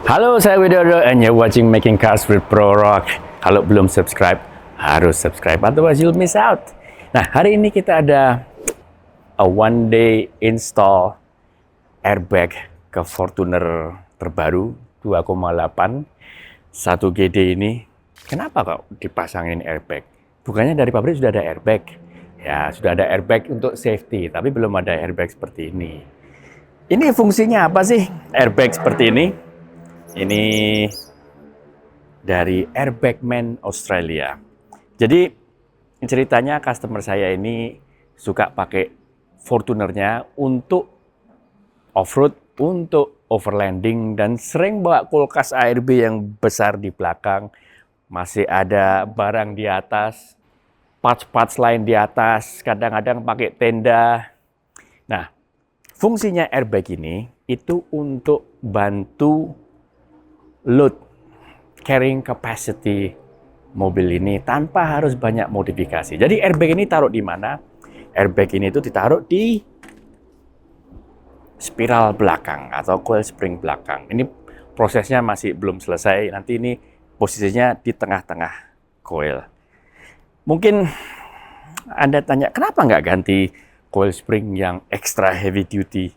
Halo, saya Widodo and you're watching Making Cars with Pro Rock. Kalau belum subscribe, harus subscribe, otherwise you'll miss out. Nah, hari ini kita ada a one day install airbag ke Fortuner terbaru 2,8 1 GD ini. Kenapa kok dipasangin airbag? Bukannya dari pabrik sudah ada airbag? Ya, sudah ada airbag untuk safety, tapi belum ada airbag seperti ini. Ini fungsinya apa sih airbag seperti ini? Ini dari Airbagman Australia. Jadi ceritanya customer saya ini suka pakai Fortunernya untuk off-road, untuk overlanding, dan sering bawa kulkas ARB yang besar di belakang. Masih ada barang di atas, parts-parts lain di atas, kadang-kadang pakai tenda. Nah, fungsinya airbag ini itu untuk bantu load carrying capacity mobil ini tanpa harus banyak modifikasi. Jadi airbag ini taruh di mana? Airbag ini itu ditaruh di spiral belakang atau coil spring belakang. Ini prosesnya masih belum selesai. Nanti ini posisinya di tengah-tengah coil. Mungkin Anda tanya, kenapa nggak ganti coil spring yang extra heavy duty?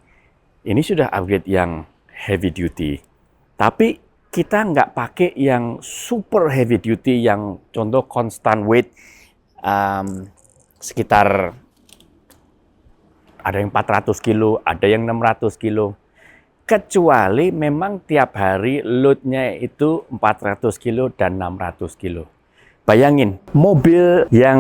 Ini sudah upgrade yang heavy duty. Tapi kita nggak pakai yang super heavy duty, yang contoh constant weight sekitar ada yang 400 kilo, ada yang 600 kilo. Kecuali memang tiap hari loadnya itu 400 kilo dan 600 kilo. Bayangin, mobil yang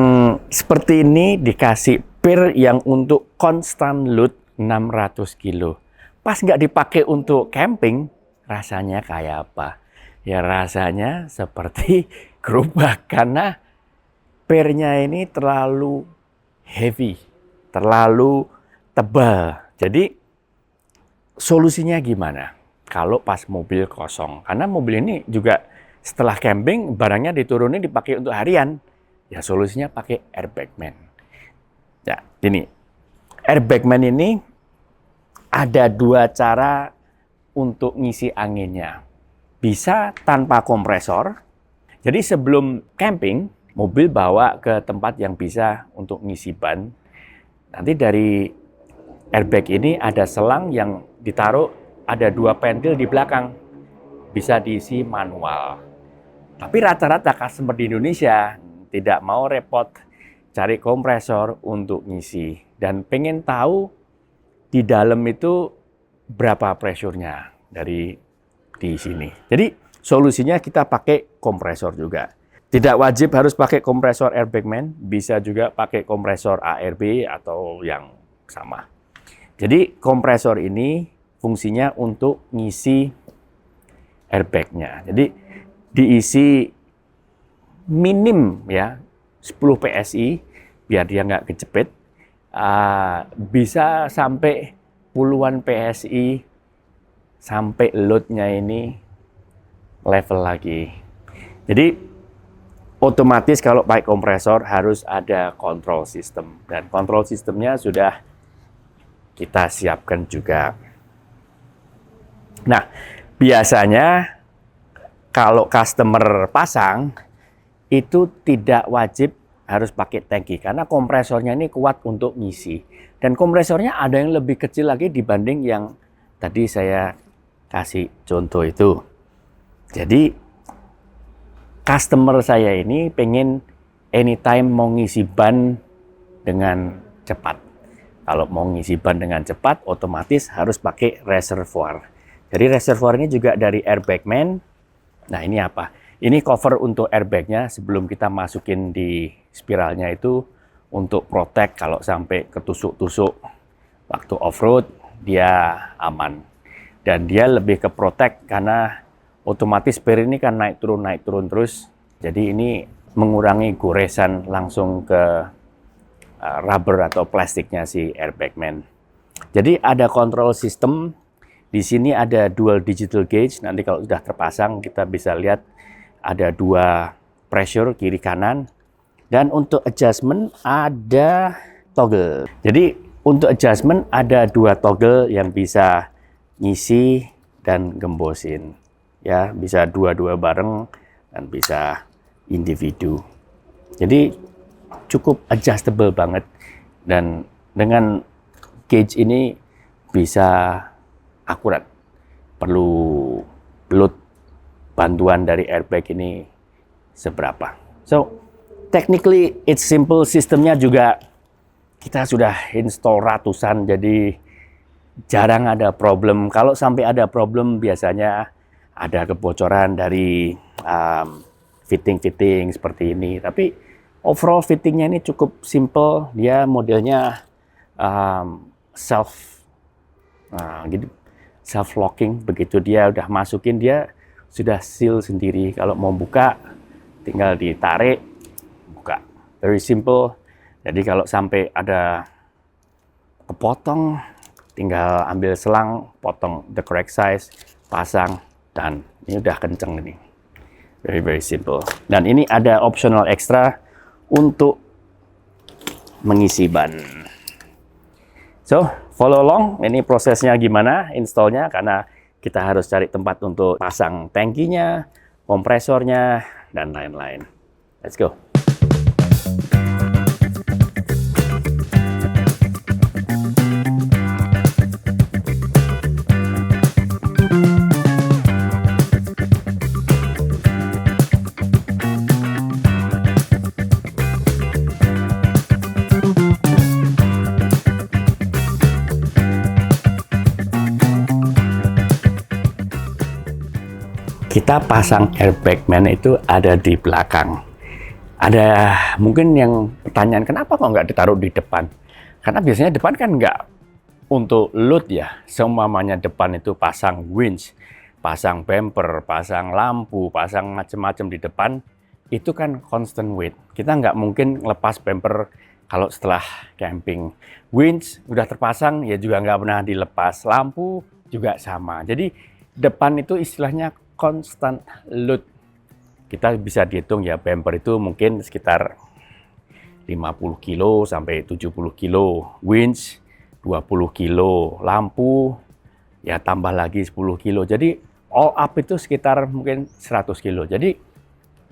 seperti ini dikasih per yang untuk constant load 600 kilo. Pas nggak dipakai untuk camping, rasanya kayak apa? Ya rasanya seperti gerobak karena pernya ini terlalu heavy, terlalu tebal. Jadi solusinya gimana? Kalau pas mobil kosong, karena mobil ini juga setelah camping barangnya diturunin dipakai untuk harian. Ya solusinya pakai Airbagman. Ya, ini Airbagman ini ada dua cara untuk ngisi anginnya. Bisa tanpa kompresor. Jadi sebelum camping, mobil bawa ke tempat yang bisa untuk ngisi ban. Nanti dari airbag ini ada selang yang ditaruh, ada dua pentil di belakang. Bisa diisi manual. Tapi rata-rata customer di Indonesia tidak mau repot cari kompresor untuk ngisi. Dan pengen tahu di dalam itu berapa pressure-nya dari di sini. Jadi solusinya kita pakai kompresor juga. Tidak wajib harus pakai kompresor Airbagman, bisa juga pakai kompresor ARB atau yang sama. Jadi kompresor ini fungsinya untuk ngisi airbagnya. Jadi diisi minim ya 10 PSI biar dia nggak kejepit. Bisa sampai puluhan PSI sampai loadnya ini level lagi. Jadi otomatis kalau pakai kompresor harus ada control system, dan control systemnya sudah kita siapkan juga. Nah, biasanya kalau customer pasang itu tidak wajib harus pakai tangki karena kompresornya ini kuat untuk ngisi. Dan kompresornya ada yang lebih kecil lagi dibanding yang tadi saya kasih contoh itu. Jadi customer saya ini pengen anytime mau ngisi ban dengan cepat. Kalau mau ngisi ban dengan cepat, otomatis harus pakai reservoir. Jadi reservoir ini juga dari Airbagman. Nah ini apa? Ini cover untuk airbagnya sebelum kita masukin di spiralnya itu untuk protect kalau sampai ketusuk-tusuk waktu off-road dia aman. Dan dia lebih ke protect karena otomatis per ini kan naik turun terus. Jadi ini mengurangi goresan langsung ke rubber atau plastiknya si Airbagman. Jadi ada control system. Di sini ada dual digital gauge. Nanti kalau sudah terpasang kita bisa lihat ada dua pressure kiri kanan. Dan untuk adjustment ada toggle. Jadi untuk adjustment ada dua toggle yang bisa ngisi dan gembosin. ya, bisa dua-dua bareng dan bisa individu. Jadi cukup adjustable banget, dan dengan gauge ini bisa akurat. Perlu load bantuan dari airbag ini seberapa. So, technically it's simple, sistemnya juga kita sudah install ratusan, jadi jarang ada problem. Kalau sampai ada problem biasanya ada kebocoran dari fitting-fitting seperti ini. Tapi overall fittingnya ini cukup simple. Dia modelnya gitu, self locking. Begitu dia udah masukin, dia sudah seal sendiri. Kalau mau buka tinggal ditarik, buka. Very simple. Jadi kalau sampai ada kepotong, tinggal ambil selang, potong the correct size, pasang, dan ini udah kenceng ini. Very simple. Dan ini ada optional extra untuk mengisi ban. So, follow along. Ini prosesnya gimana installnya, karena kita harus cari tempat untuk pasang tangkinya, kompresornya, dan lain-lain. Let's go. Kita pasang airbag man itu ada di belakang. Ada mungkin yang pertanyaan, kenapa kok nggak ditaruh di depan? Karena biasanya depan kan nggak untuk load ya. Semuanya depan itu pasang winch, pasang bumper, pasang lampu, pasang macam-macam di depan. Itu kan constant weight. Kita nggak mungkin lepas bumper kalau setelah camping. Winch udah terpasang ya juga nggak pernah dilepas. Lampu juga sama. Jadi depan itu istilahnya constant load. Kita bisa dihitung ya, bumper itu mungkin sekitar 50 kilo sampai 70 kilo, winch 20 kilo, lampu ya tambah lagi 10 kilo. Jadi all up itu sekitar mungkin 100 kilo. Jadi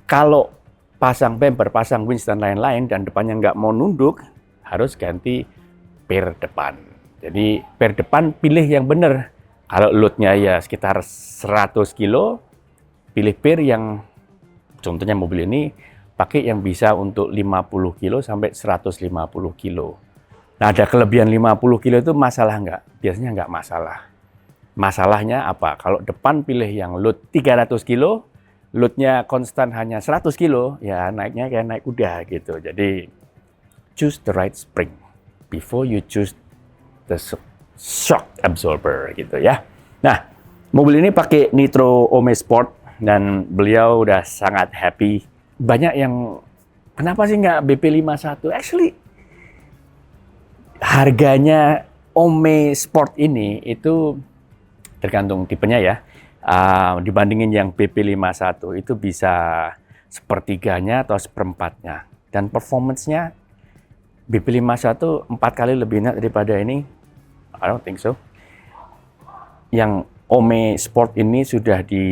kalau pasang bumper, pasang winch dan lain-lain, dan depannya nggak mau nunduk, harus ganti per depan. Jadi per depan pilih yang benar. Kalau loadnya ya sekitar 100 kilo, pilih per yang, contohnya mobil ini, pakai yang bisa untuk 50 kilo sampai 150 kilo. Nah, ada kelebihan 50 kilo itu masalah nggak? Biasanya nggak masalah. Masalahnya apa? Kalau depan pilih yang load 300 kilo, loadnya konstan hanya 100 kilo, ya naiknya kayak naik kuda gitu. Jadi, choose the right spring before you choose the shock absorber gitu ya. Nah, mobil ini pakai Nitro Ome Sport dan beliau udah sangat happy. Banyak yang, kenapa sih nggak BP51? Actually, harganya Ome Sport ini itu tergantung tipenya ya. Dibandingin yang BP51 itu bisa sepertiganya atau seperempatnya. Dan performance-nya BP51 4 kali lebih enak daripada ini. I don't think so. Yang Ome Sport ini sudah di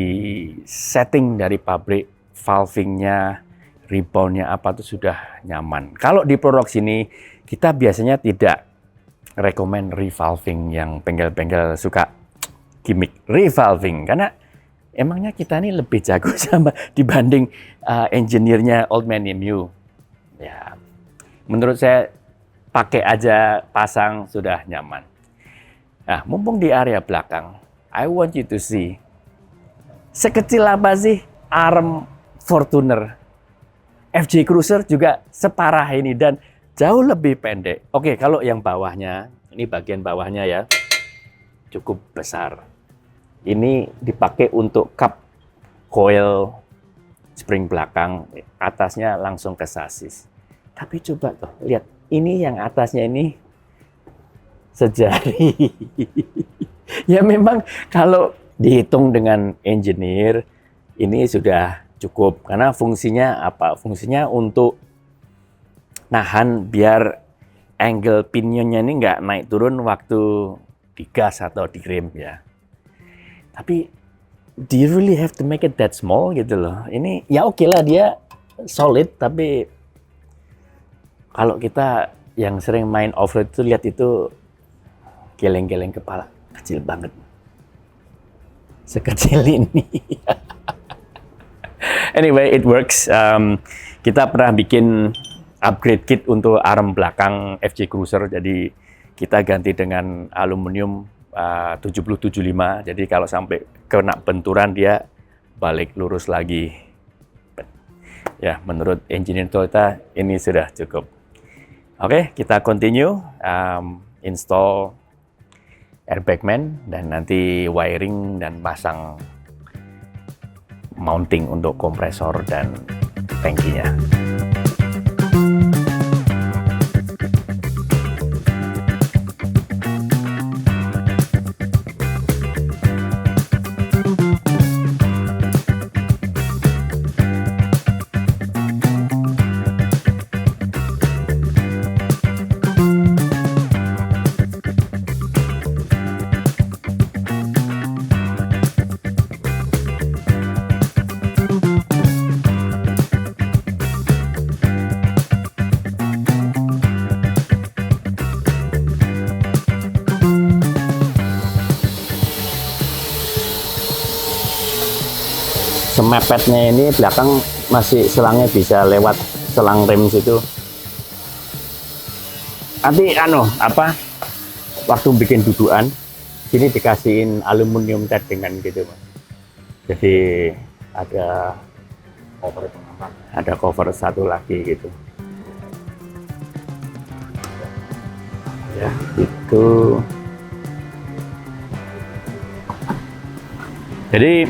setting dari pabrik, valving-nya, rebound-nya apa itu sudah nyaman. Kalau di produk sini kita biasanya tidak rekomend revalving, yang bengkel-bengkel suka gimmick revalving, karena emangnya kita ini lebih jago sama dibanding engineer-nya Old Man Emu. Ya, menurut saya pakai aja, pasang sudah nyaman. Nah, mumpung di area belakang, I want you to see sekecil apa sih arm Fortuner. FJ Cruiser juga separah ini dan jauh lebih pendek. Oke, kalau yang bawahnya, ini bagian bawahnya ya, cukup besar. Ini dipakai untuk cup coil spring belakang, atasnya langsung ke sasis. Tapi coba tuh, lihat, ini yang atasnya ini sejari. Ya memang kalau dihitung dengan engineer, ini sudah cukup. Karena fungsinya apa? Fungsinya untuk nahan biar angle pinionnya ini nggak naik turun waktu digas atau direm ya. Tapi do you really have to make it that small gitu loh. Ini ya oke lah dia solid, tapi kalau kita yang sering main off-road itu lihat itu geleng-geleng kepala, kecil banget. Sekecil ini. Anyway, it works. Kita pernah bikin upgrade kit untuk arm belakang FJ Cruiser, jadi kita ganti dengan aluminium 7075. Jadi kalau sampai kena benturan dia balik lurus lagi. Ya, menurut engineer Toyota ini sudah cukup. Oke, kita continue install airbag man dan nanti wiring dan pasang mounting untuk kompresor dan tangkinya. Semepetnya ini belakang masih selangnya bisa lewat selang rem situ. Nanti waktu bikin dudukan sini dikasihin aluminium cat dengan gitu, Mas. Jadi ada cover satu lagi gitu. Ya, itu. Jadi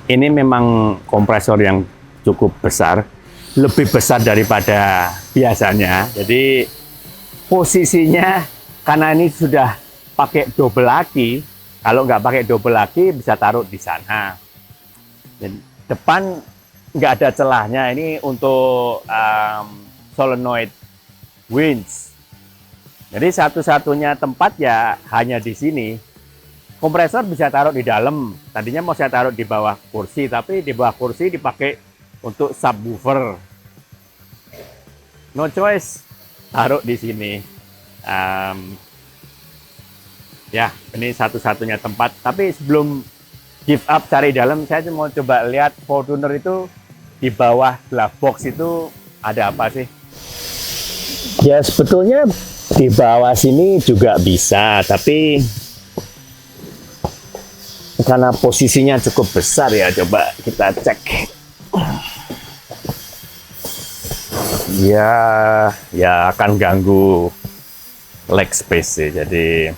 ini memang kompresor yang cukup besar, lebih besar daripada biasanya. Jadi posisinya karena ini sudah pakai double aki, kalau nggak pakai double aki bisa taruh di sana. Dan depan nggak ada celahnya, ini untuk solenoid winch. Jadi satu-satunya tempat ya hanya di sini. Kompresor bisa taruh di dalam. Tadinya mau saya taruh di bawah kursi, tapi di bawah kursi dipakai untuk subwoofer. No choice, taruh di sini. Ya, ini satu-satunya tempat. Tapi sebelum give up cari dalam, saya mau coba lihat Fortuner itu di bawah glove box itu ada apa sih? Ya sebetulnya di bawah sini juga bisa, tapi karena posisinya cukup besar ya, coba kita cek. Ya akan ganggu leg space sih. Jadi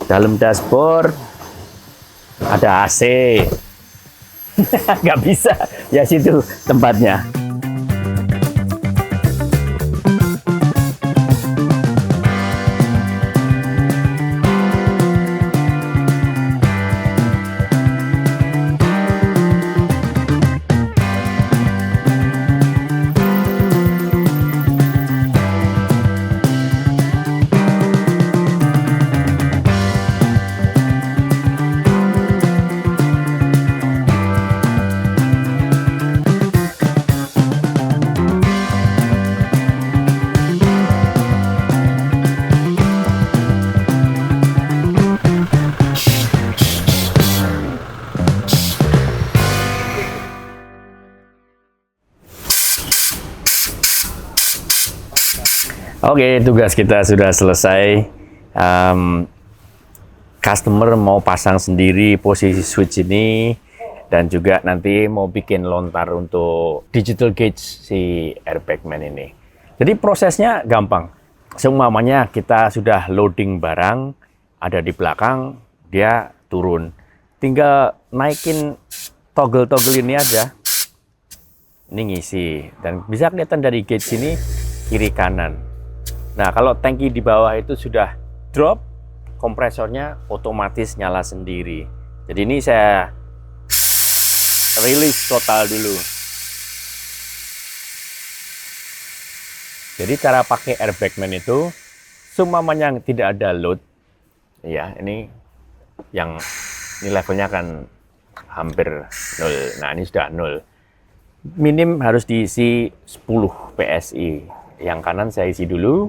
dalam dashboard ada AC. Nggak bisa, ya situ tempatnya. Oke, tugas kita sudah selesai. Customer mau pasang sendiri posisi switch ini, dan juga nanti mau bikin lontar untuk digital gauge si airbag man ini. Jadi prosesnya gampang. Semuanya kita sudah loading barang, ada di belakang, dia turun. Tinggal naikin toggle-toggle ini aja. Ini ngisi, dan bisa kelihatan dari gauge ini kiri kanan. Nah, kalau tangki di bawah itu sudah drop, kompresornya otomatis nyala sendiri. Jadi ini saya release total dulu. Jadi cara pakai airbag man itu, seumpamanya yang tidak ada load, ya ini yang Ini levelnya kan hampir 0. Nah, ini sudah 0. Minim harus diisi 10 PSI. Yang kanan saya isi dulu.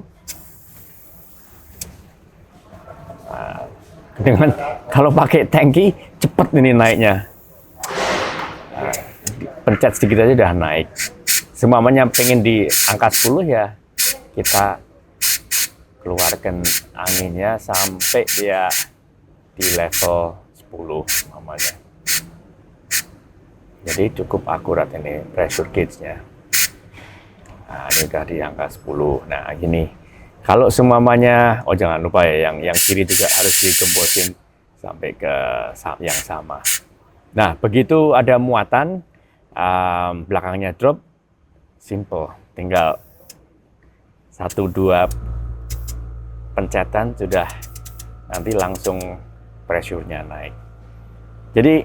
Nah, dengan kalau pakai tangki cepat ini naiknya. Nah, pencet sedikit aja udah naik. Semuanya pengen di angka 10 ya, kita keluarkan anginnya sampai dia di level 10 namanya. Jadi cukup akurat ini pressure gauge-nya. Nah, ini udah di angka 10. Nah, gini. Kalau semuanya, oh jangan lupa ya, yang kiri juga harus digembosin sampai ke yang sama. Nah, begitu ada muatan, belakangnya drop, simple. Tinggal 1-2 pencetan sudah nanti langsung pressure-nya naik. Jadi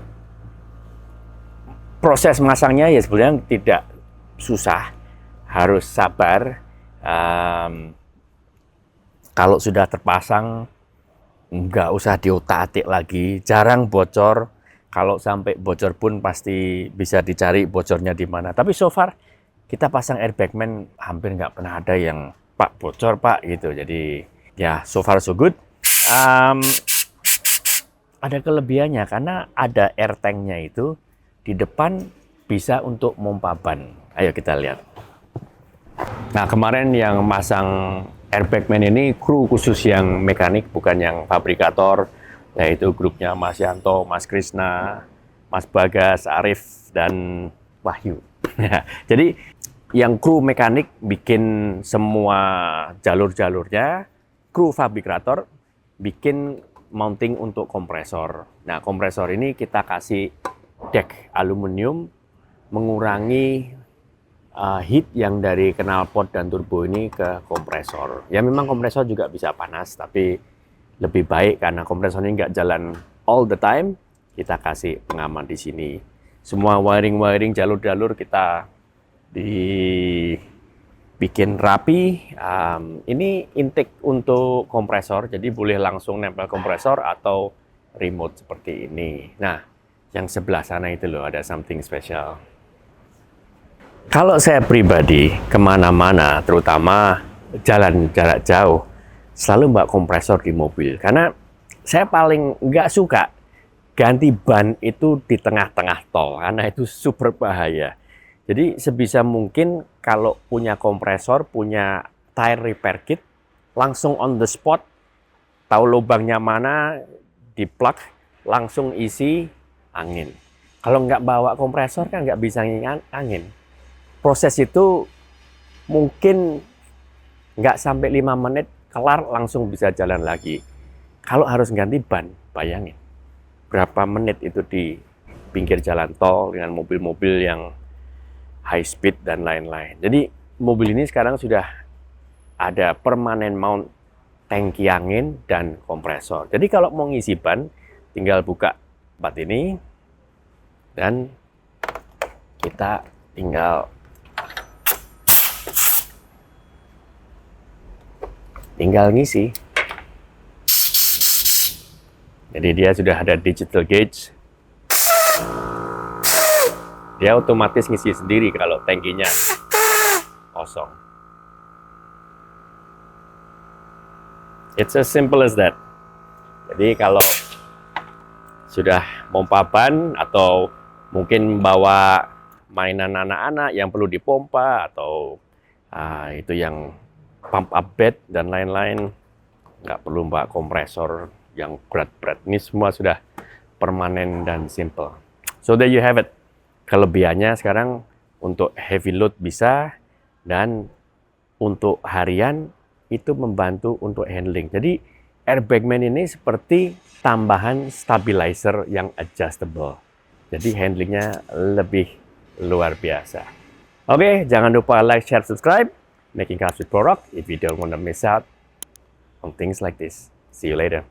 proses memasangnya ya sebenarnya tidak susah, harus sabar. Kalau sudah terpasang, nggak usah diotak-atik lagi, jarang bocor. Kalau sampai bocor pun pasti bisa dicari bocornya di mana. Tapi so far kita pasang airbagman hampir nggak pernah ada yang Pak bocor Pak gitu. Jadi ya so far so good. Ada kelebihannya karena ada air tanknya itu di depan bisa untuk pompa ban. Ayo kita lihat. Nah kemarin yang masang airbagman ini kru khusus yang mekanik, bukan yang fabrikator, yaitu grupnya Mas Yanto, Mas Krisna, Mas Bagas, Arif, dan Wahyu. Jadi yang kru mekanik bikin semua jalur-jalurnya, kru fabrikator bikin mounting untuk kompresor. Nah kompresor ini kita kasih deck aluminium mengurangi heat yang dari knalpot dan turbo ini ke kompresor. Ya memang kompresor juga bisa panas, tapi lebih baik karena kompresor ini nggak jalan all the time, kita kasih pengaman di sini. Semua wiring-wiring, jalur-jalur kita dibikin rapi. Ini intake untuk kompresor, jadi boleh langsung nempel kompresor atau remote seperti ini. Nah, yang sebelah sana itu loh ada something special. Kalau saya pribadi kemana-mana, terutama jalan jarak jauh, selalu bawa kompresor di mobil. Karena saya paling nggak suka ganti ban itu di tengah-tengah tol, karena itu super bahaya. Jadi sebisa mungkin kalau punya kompresor, punya tire repair kit, langsung on the spot, tahu lubangnya mana, di plug, langsung isi angin. Kalau nggak bawa kompresor kan nggak bisa angin. Proses itu mungkin nggak sampai 5 menit, kelar langsung bisa jalan lagi. Kalau harus ganti ban, bayangin. Berapa menit itu di pinggir jalan tol dengan mobil-mobil yang high speed dan lain-lain. Jadi mobil ini sekarang sudah ada permanent mount tangki angin dan kompresor. Jadi kalau mau ngisi ban, tinggal buka tempat ini dan kita tinggal ngisi. Jadi dia sudah ada digital gauge. Dia otomatis ngisi sendiri kalau tangkinya kosong. It's as simple as that. Jadi kalau sudah pompa ban atau mungkin bawa mainan anak-anak yang perlu dipompa atau itu yang pump up bed dan lain-lain, nggak perlu bawa kompresor yang berat-berat. Ini semua sudah permanen dan simple. So there you have it. Kelebihannya sekarang untuk heavy load bisa, dan untuk harian itu membantu untuk handling. Jadi airbagman ini seperti tambahan stabilizer yang adjustable. Jadi handlingnya lebih luar biasa. Oke, jangan lupa like, share, subscribe. Making Cars with Product if you don't want to miss out on things like this. See you later.